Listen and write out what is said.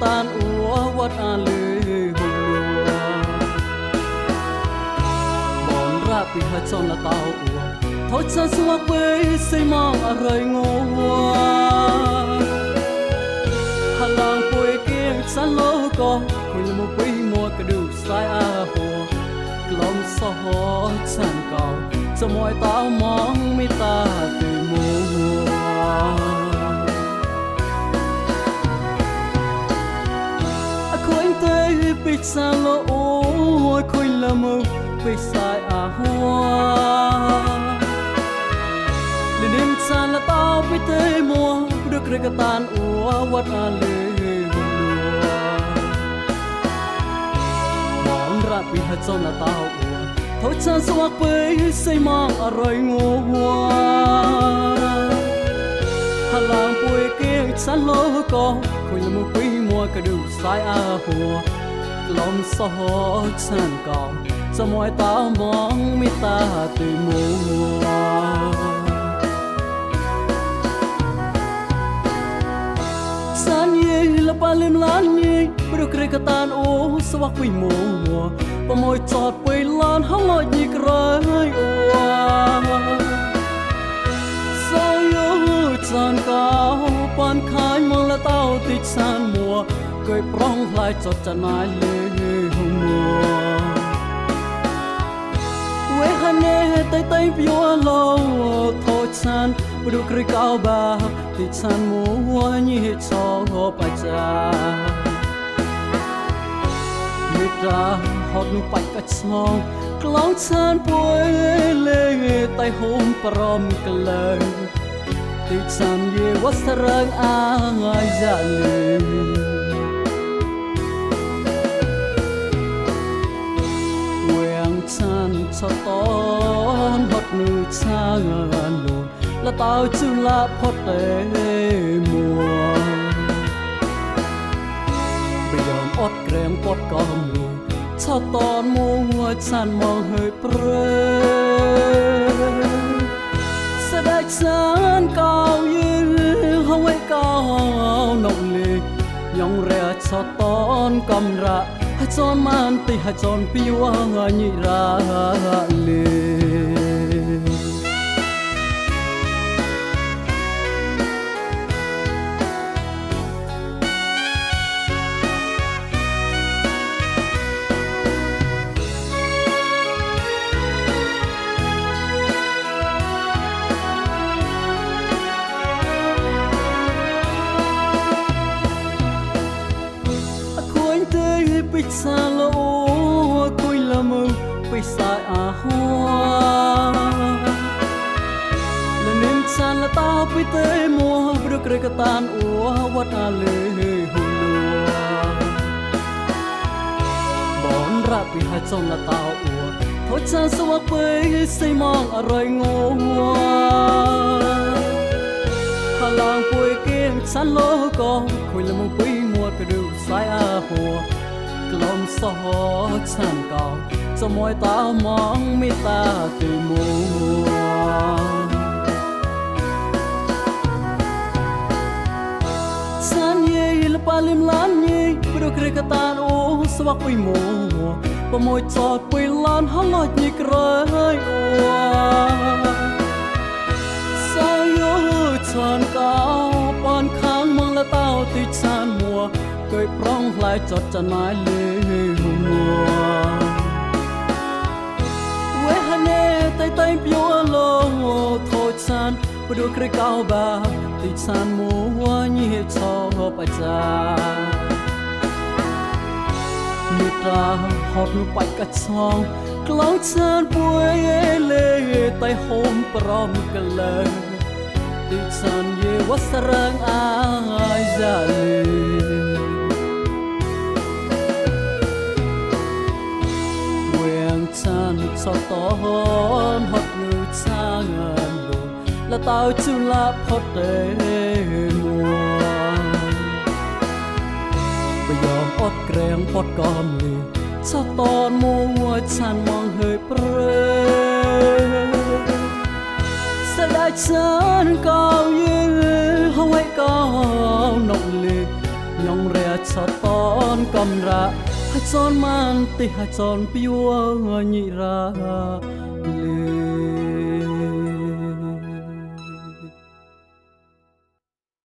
tan ua wat a lư hùng lùa bọn ra bị hai chọn là tao ua thôi cha xua quê xây mong ở rơi ngô hà lang quê kia xa lô có khôi là một quê mùa cả đủ sai a hồ lòng so hó chan cầu cho mọi tao mong mi ta từ mùa khôi tê bị xa lô ôi khôi là một bị sai a hoa lên đêm xa là tao bị tê mùa được rơi cả tan ua wat a lê ra bị hạt châu là tao ua thôi cha xóa quê xây mang ở rồi ngô hoa hà lang quê kia chán lô có khôi là một quý mùa cả đủ sai a hoa lòng so chan cầu cho mọi tao mong mi ta từ mùa san ye là ba lim lan ye được rơi cả tan ô swak quy mùa và môi chọt quay lan hóng lội nhị rơi oa sao yêu tràn cao pan khai mong là tao tịch san mùa cười prong lại chọt chân ai lê mùa quê hắn nè tay tay bia lâu thôi chan được rơi cao ba tịch san mùa nhị cho bài cha ra hot nu pai ka chong cloud san poi le tai hom prom kle ti chan ye wasarang a ngai ja le weng chan cho ton hot nu cha ngan lo la tao chu la phot te mùaอดเกรงปดกอมลูชอบตอนมัวฉันมองเฮยเปรย์แสดงฉันก้าวยืนห้องไว้ก้าวนกเล็กยองเรียชอบตอนกำระให้จอนมันตีให้จอนปีว่าญิราเลปิดซาโลคุยละมึงไปสายอาหัวและนิ่มชันละตาไปเตะมัวบรึกเรกตานอัววัดอาเลหูลัวบอนรักไปหาจนละตาอัวทดชาสวักไปใส่มองอะไรงัวพลังป่วยเก่งฉันโลก็คุยละมึงไปมัวกระดูสายอาหัวlòng so chan cao cho mọi tao mong mi ta từ mùa san ye là ba lim lan ye được rơi cả tan ô swak quy mùa và môi chọt quy lan hóng lội nhị rơi oa sao yêu chan cao pan khang mong là tao tịch chan mùa cười prong lại chọt chân ai lê mùa quê hắn nè tay tay bia lô thôi chan và được rơi cao ba tịch chan mùa nhị cho bài cha mít ra hot nu pai ka chong cloud chan bui lê tay hom prom kle tịch chan ye wasarang ai ja le cho tón hot nu cha ngàn đồ là tao chu la phot tê mùa bây giờ ót kreng phot com lì cho tón mua chan mong hơi pre sẽ đại chan cao như hông ai cao nồng lì nhong nhong rea cho ton cầm ra hai chọn man ti hai chọn piu nhị ra